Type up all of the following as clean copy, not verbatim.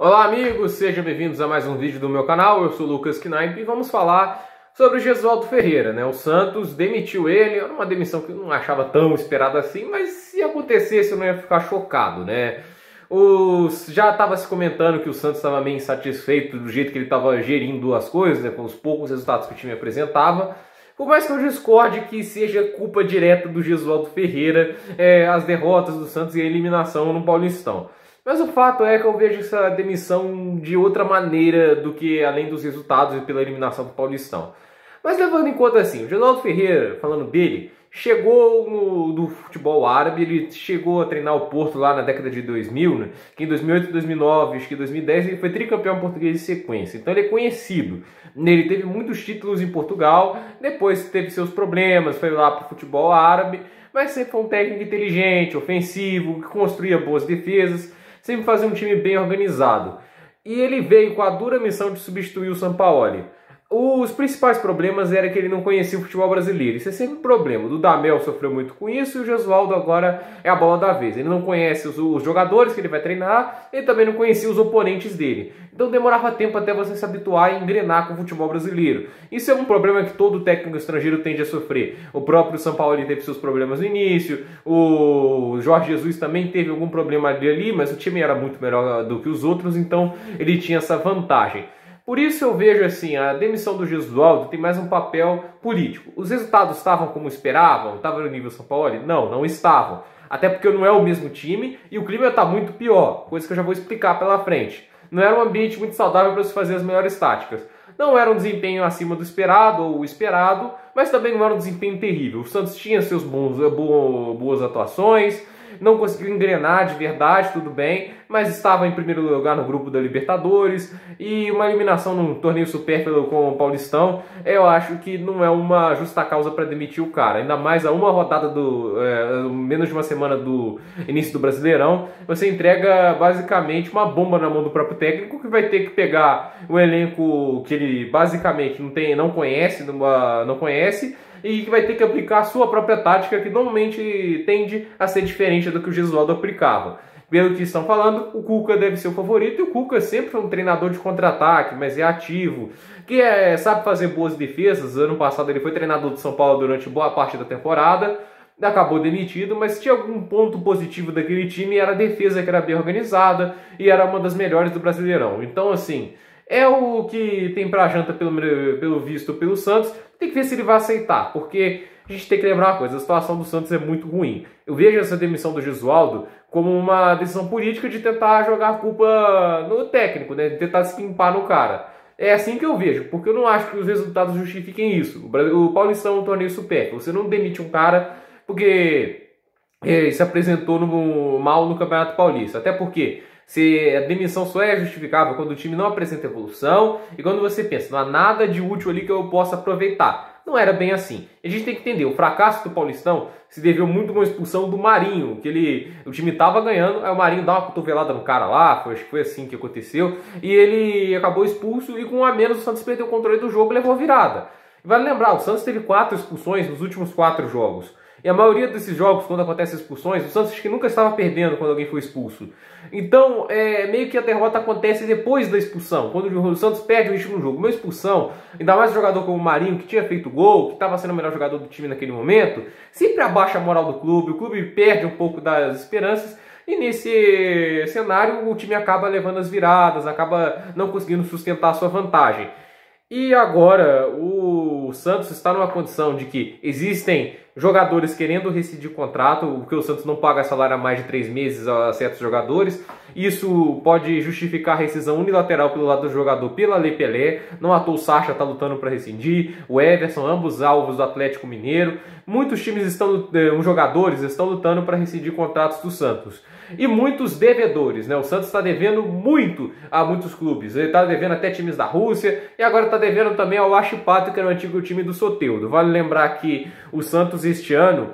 Olá amigos, sejam bem-vindos a mais um vídeo do meu canal. Eu sou o Lucas Knaip e vamos falar sobre o Gesualdo Ferreira, né? O Santos demitiu ele, era uma demissão que eu não achava tão esperada assim, mas se acontecesse eu não ia ficar chocado, né? Já estava se comentando que o Santos estava meio insatisfeito do jeito que ele estava gerindo as coisas, né? Com os poucos resultados que o time apresentava. Por mais que eu discorde que seja culpa direta do Gesualdo Ferreira, as derrotas do Santos e a eliminação no Paulistão. Mas o fato é que eu vejo essa demissão de outra maneira do que além dos resultados e pela eliminação do Paulistão. Mas levando em conta assim, o Gesualdo Ferreira, falando dele, chegou do futebol árabe, ele chegou a treinar o Porto lá na década de 2000, né? Que em 2008, 2009, acho que em 2010 ele foi tricampeão português de sequência. Então ele é conhecido. Ele teve muitos títulos em Portugal, depois teve seus problemas, foi lá para o futebol árabe, mas sempre foi um técnico inteligente, ofensivo, que construía boas defesas, sempre fazia um time bem organizado. E ele veio com a dura missão de substituir o Sampaoli. Os principais problemas era que ele não conhecia o futebol brasileiro. Isso é sempre um problema. O Dudamel sofreu muito com isso e o Gesualdo agora é a bola da vez. Ele não conhece os jogadores que ele vai treinar, ele também não conhecia os oponentes dele. Então demorava tempo até você se habituar e engrenar com o futebol brasileiro. Isso é um problema que todo técnico estrangeiro tende a sofrer. O próprio Sampaoli teve seus problemas no início, o Jorge Jesus também teve algum problema ali, mas o time era muito melhor do que os outros, então ele tinha essa vantagem. Por isso eu vejo assim, a demissão do Gesualdo tem mais um papel político. Os resultados estavam como esperavam? Estavam no nível Sampaoli? Não, não estavam. Até porque não é o mesmo time e o clima está muito pior, coisa que eu já vou explicar pela frente. Não era um ambiente muito saudável para se fazer as melhores táticas. Não era um desempenho acima do esperado ou esperado, mas também não era um desempenho terrível. O Santos tinha seus boas atuações, não conseguiu engrenar de verdade, tudo bem, mas estava em primeiro lugar no grupo da Libertadores e uma eliminação num torneio supérfluo com o Paulistão, eu acho que não é uma justa causa para demitir o cara. Ainda mais a uma rodada menos de uma semana do início do Brasileirão, você entrega basicamente uma bomba na mão do próprio técnico que vai ter que pegar o elenco que ele basicamente não conhece e que vai ter que aplicar a sua própria tática, que normalmente tende a ser diferente do que o Gesualdo aplicava. Pelo que estão falando, o Cuca deve ser o favorito, e o Cuca sempre foi um treinador de contra-ataque, mas é ativo, que sabe fazer boas defesas. Ano passado ele foi treinador de São Paulo durante boa parte da temporada, acabou demitido, mas tinha algum ponto positivo daquele time, era a defesa que era bem organizada e era uma das melhores do Brasileirão. Então assim, é o que tem pra janta pelo visto pelo Santos. Tem que ver se ele vai aceitar, porque a gente tem que lembrar uma coisa, a situação do Santos é muito ruim. Eu vejo essa demissão do Gesualdo como uma decisão política de tentar jogar a culpa no técnico, né? De tentar se limpar no cara. É assim que eu vejo, porque eu não acho que os resultados justifiquem isso. O Paulistão é um torneio supérfluo. Você não demite um cara porque se apresentou mal no Campeonato Paulista. Até porque se a demissão só é justificável quando o time não apresenta evolução e quando você pensa, não há nada de útil ali que eu possa aproveitar. Não era bem assim. A gente tem que entender, o fracasso do Paulistão se deveu muito a uma expulsão do Marinho, que o time estava ganhando, aí o Marinho dá uma cotovelada no cara lá, acho que foi assim que aconteceu, e ele acabou expulso e com um a menos o Santos perdeu o controle do jogo e levou a virada. E vale lembrar, o Santos teve 4 expulsões nos últimos 4 jogos. E a maioria desses jogos, quando acontecem expulsões, o Santos acho que nunca estava perdendo quando alguém foi expulso. Então, meio que a derrota acontece depois da expulsão, quando o Santos perde o ritmo no jogo. Uma expulsão, ainda mais um jogador como o Marinho, que tinha feito gol, que estava sendo o melhor jogador do time naquele momento, sempre abaixa a moral do clube, o clube perde um pouco das esperanças, e nesse cenário o time acaba levando as viradas, acaba não conseguindo sustentar a sua vantagem. E agora o Santos está numa condição de que existem jogadores querendo rescindir o contrato, porque o Santos não paga salário há mais de 3 meses a certos jogadores. Isso pode justificar a rescisão unilateral pelo lado do jogador pela Lei Pelé. Não à toa o Sacha está lutando para rescindir, o Everson, ambos alvos do Atlético Mineiro. Muitos times os jogadores estão lutando para rescindir contratos do Santos. E muitos devedores, né? O Santos está devendo muito a muitos clubes. Ele está devendo até times da Rússia e agora está devendo também ao Huachipato, que era o antigo time do Soteldo. Vale lembrar que o Santos este ano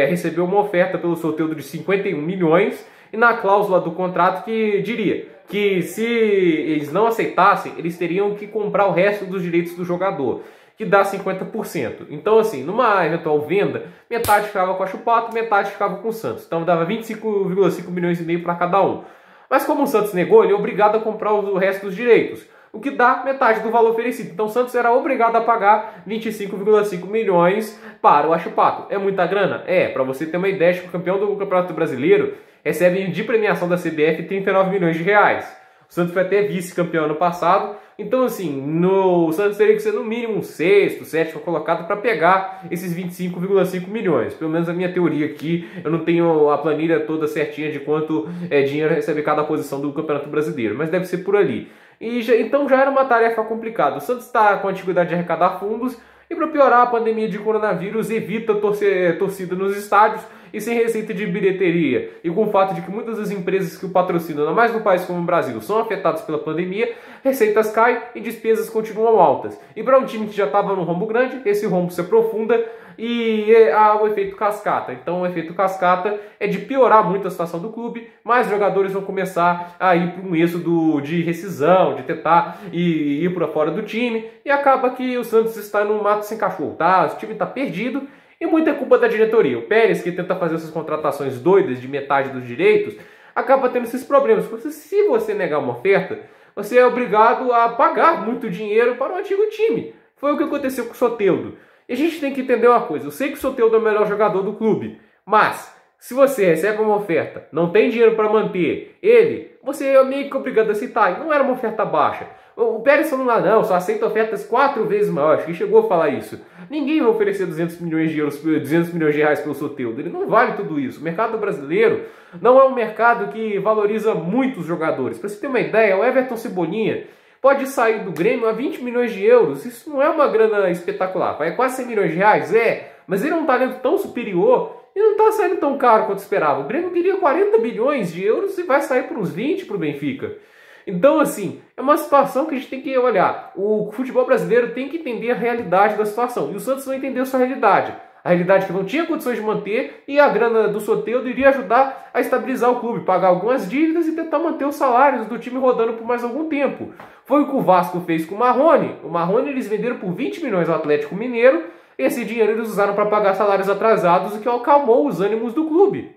recebeu uma oferta pelo Soteldo de 51 milhões e na cláusula do contrato que diria que se eles não aceitassem, eles teriam que comprar o resto dos direitos do jogador, que dá 50%. Então, assim, numa eventual venda, metade ficava com a Huachipato, metade ficava com o Santos. Então, dava 25,5 milhões e meio para cada um. Mas como o Santos negou, ele é obrigado a comprar o resto dos direitos, o que dá metade do valor oferecido. Então o Santos era obrigado a pagar 25,5 milhões para o Huachipato. É muita grana? É. Para você ter uma ideia, o campeão do Campeonato Brasileiro recebe de premiação da CBF 39 milhões de reais. O Santos foi até vice-campeão ano passado. Então, assim, o Santos teria que ser no mínimo um sexto, sétimo colocado para pegar esses 25,5 milhões. Pelo menos a minha teoria aqui, eu não tenho a planilha toda certinha de quanto dinheiro recebe cada posição do Campeonato Brasileiro, mas deve ser por ali. Então já era uma tarefa complicada. O Santos está com a dificuldade de arrecadar fundos e, para piorar, a pandemia de coronavírus evita torcida nos estádios e sem receita de bilheteria. E com o fato de que muitas das empresas que o patrocinam, ainda mais no país como o Brasil, são afetadas pela pandemia, receitas caem e despesas continuam altas. E para um time que já estava num rombo grande, esse rombo se aprofunda e há o efeito cascata. Então o efeito cascata é de piorar muito a situação do clube, mais jogadores vão começar a ir para um êxodo de rescisão, de tentar ir para fora do time, e acaba que o Santos está num mato sem cachorro, tá? O time está perdido. E muita culpa da diretoria. O Pérez, que tenta fazer essas contratações doidas de metade dos direitos, acaba tendo esses problemas. Se você negar uma oferta, você é obrigado a pagar muito dinheiro para o antigo time. Foi o que aconteceu com o Soteldo. E a gente tem que entender uma coisa. Eu sei que o Soteldo é o melhor jogador do clube, mas se você recebe uma oferta, não tem dinheiro para manter ele, você é meio que obrigado a aceitar. E não era uma oferta baixa. O Pérez falou lá, não, só aceita ofertas 4 vezes maiores. Acho que chegou a falar isso. Ninguém vai oferecer 200 milhões de reais pelo Soteldo. Ele não vale tudo isso. O mercado brasileiro não é um mercado que valoriza muito os jogadores. Para você ter uma ideia, o Everton Cebolinha pode sair do Grêmio a 20 milhões de euros. Isso não é uma grana espetacular. Vai quase 100 milhões de reais? É. Mas ele é um talento tão superior e não está saindo tão caro quanto esperava. O Grêmio queria 40 bilhões de euros e vai sair por uns 20 para o Benfica. Então, assim, é uma situação que a gente tem que olhar. O futebol brasileiro tem que entender a realidade da situação. E o Santos não entendeu essa realidade. A realidade é que não tinha condições de manter e a grana do Soteldo iria ajudar a estabilizar o clube, pagar algumas dívidas e tentar manter os salários do time rodando por mais algum tempo. Foi o que o Vasco fez com o Marrone. O Marrone eles venderam por 20 milhões ao Atlético Mineiro. Esse dinheiro eles usaram para pagar salários atrasados, o que acalmou os ânimos do clube.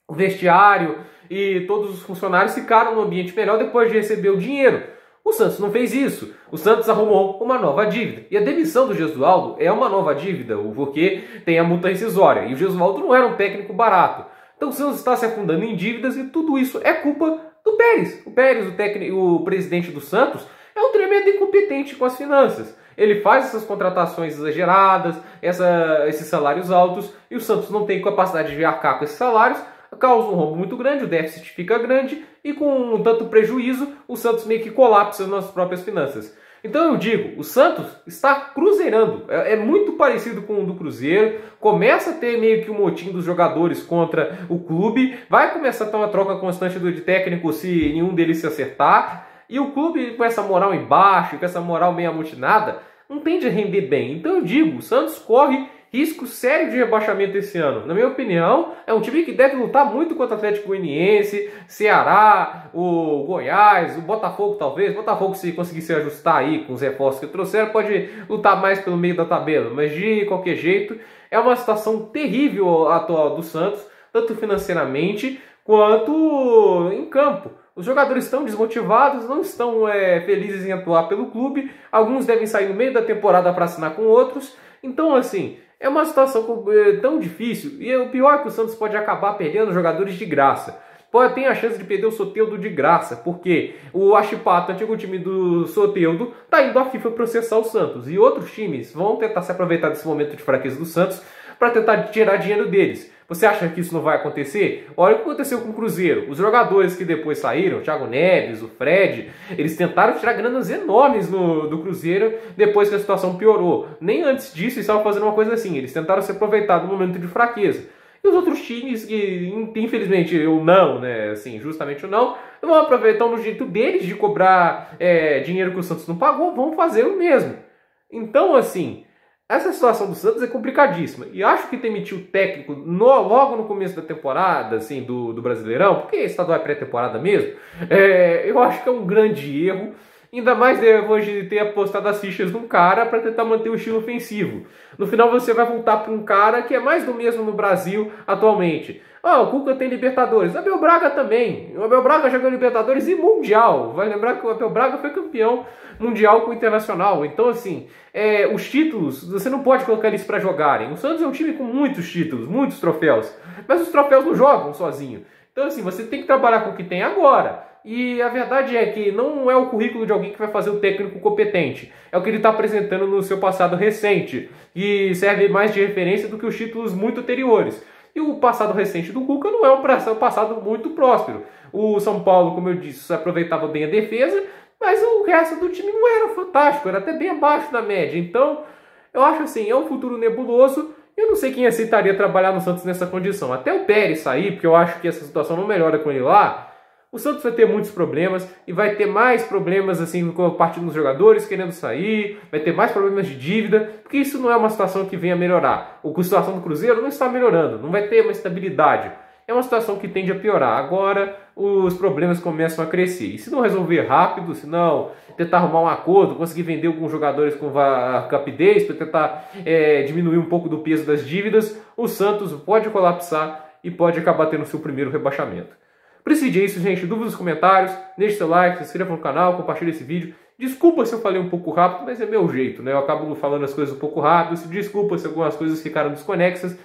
O vestiário e todos os funcionários ficaram num ambiente melhor depois de receber o dinheiro. O Santos não fez isso. O Santos arrumou uma nova dívida. E a demissão do Gesualdo é uma nova dívida, porque tem a multa rescisória. E o Gesualdo não era um técnico barato. Então o Santos está se afundando em dívidas e tudo isso é culpa do Pérez. O Pérez, o presidente do Santos, é um tremendo incompetente com as finanças. Ele faz essas contratações exageradas, esses salários altos, e o Santos não tem capacidade de arcar com esses salários, causa um rombo muito grande, o déficit fica grande, e com tanto prejuízo, o Santos meio que colapsa nas próprias finanças. Então eu digo, o Santos está cruzeirando, é muito parecido com o do Cruzeiro, começa a ter meio que um motim dos jogadores contra o clube, vai começar a ter uma troca constante de técnico se nenhum deles se acertar, e o clube com essa moral embaixo, com essa moral meio amotinada, não tende a render bem. Então eu digo, o Santos corre risco sério de rebaixamento esse ano. Na minha opinião, é um time que deve lutar muito contra o Atlético Goianiense, Ceará, o Goiás, o Botafogo talvez. O Botafogo, se conseguir se ajustar aí com os reforços que trouxeram, pode lutar mais pelo meio da tabela. Mas de qualquer jeito, é uma situação terrível atual do Santos, tanto financeiramente quanto em campo. Os jogadores estão desmotivados, não estão felizes em atuar pelo clube. Alguns devem sair no meio da temporada para assinar com outros. Então, assim, é uma situação tão difícil. E o pior é que o Santos pode acabar perdendo jogadores de graça. Tem a chance de perder o Soteldo de graça, porque o Huachipato, antigo time do Soteldo, está indo à FIFA processar o Santos. E outros times vão tentar se aproveitar desse momento de fraqueza do Santos para tentar tirar dinheiro deles. Você acha que isso não vai acontecer? Olha o que aconteceu com o Cruzeiro. Os jogadores que depois saíram, o Thiago Neves, o Fred, eles tentaram tirar granas enormes do Cruzeiro depois que a situação piorou. Nem antes disso eles estavam fazendo uma coisa assim. Eles tentaram se aproveitar do momento de fraqueza. E os outros times que, infelizmente, eu não, né, assim, justamente eu não vão aproveitar no jeito deles de cobrar dinheiro que o Santos não pagou, vão fazer o mesmo. Então, assim, essa situação do Santos é complicadíssima. E acho que demitir o técnico logo no começo da temporada, assim, do Brasileirão, porque estadual é pré-temporada mesmo, eu acho que é um grande erro. Ainda mais depois de ter apostado as fichas num cara para tentar manter o estilo ofensivo. No final você vai voltar para um cara que é mais do mesmo no Brasil atualmente. Ah, o Cuca tem Libertadores. O Abel Braga também. O Abel Braga jogou Libertadores e Mundial. Vai lembrar que o Abel Braga foi campeão mundial com o Internacional. Então, assim, os títulos, você não pode colocar eles para jogarem. O Santos é um time com muitos títulos, muitos troféus. Mas os troféus não jogam sozinho. Então, assim, você tem que trabalhar com o que tem agora. E a verdade é que não é o currículo de alguém que vai fazer o técnico competente. É o que ele está apresentando no seu passado recente. E serve mais de referência do que os títulos muito anteriores. E o passado recente do Cuca não é um passado muito próspero. O São Paulo, como eu disse, aproveitava bem a defesa, mas o resto do time não era fantástico, era até bem abaixo da média. Então, eu acho assim, é um futuro nebuloso. Eu não sei quem aceitaria trabalhar no Santos nessa condição. Até o Pérez sair, porque eu acho que essa situação não melhora com ele lá. O Santos vai ter muitos problemas e vai ter mais problemas assim com a parte dos jogadores querendo sair, vai ter mais problemas de dívida, porque isso não é uma situação que venha a melhorar. A situação do Cruzeiro não está melhorando, não vai ter uma estabilidade. É uma situação que tende a piorar. Agora os problemas começam a crescer. E se não resolver rápido, se não tentar arrumar um acordo, conseguir vender alguns jogadores com rapidez para tentar diminuir um pouco do peso das dívidas, o Santos pode colapsar e pode acabar tendo seu primeiro rebaixamento. Por isso é isso, gente. Dúvidas nos comentários, deixe seu like, se inscreva no canal, compartilhe esse vídeo. Desculpa se eu falei um pouco rápido, mas é meu jeito, né? Eu acabo falando as coisas um pouco rápido. Desculpa se algumas coisas ficaram desconexas.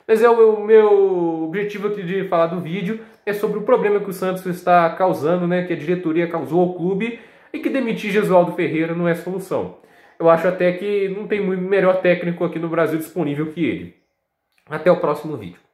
Mas o meu objetivo aqui de falar do vídeo é sobre o problema que o Santos está causando, né? Que a diretoria causou ao clube e que demitir Jesualdo Ferreira não é solução. Eu acho até que não tem muito melhor técnico aqui no Brasil disponível que ele. Até o próximo vídeo.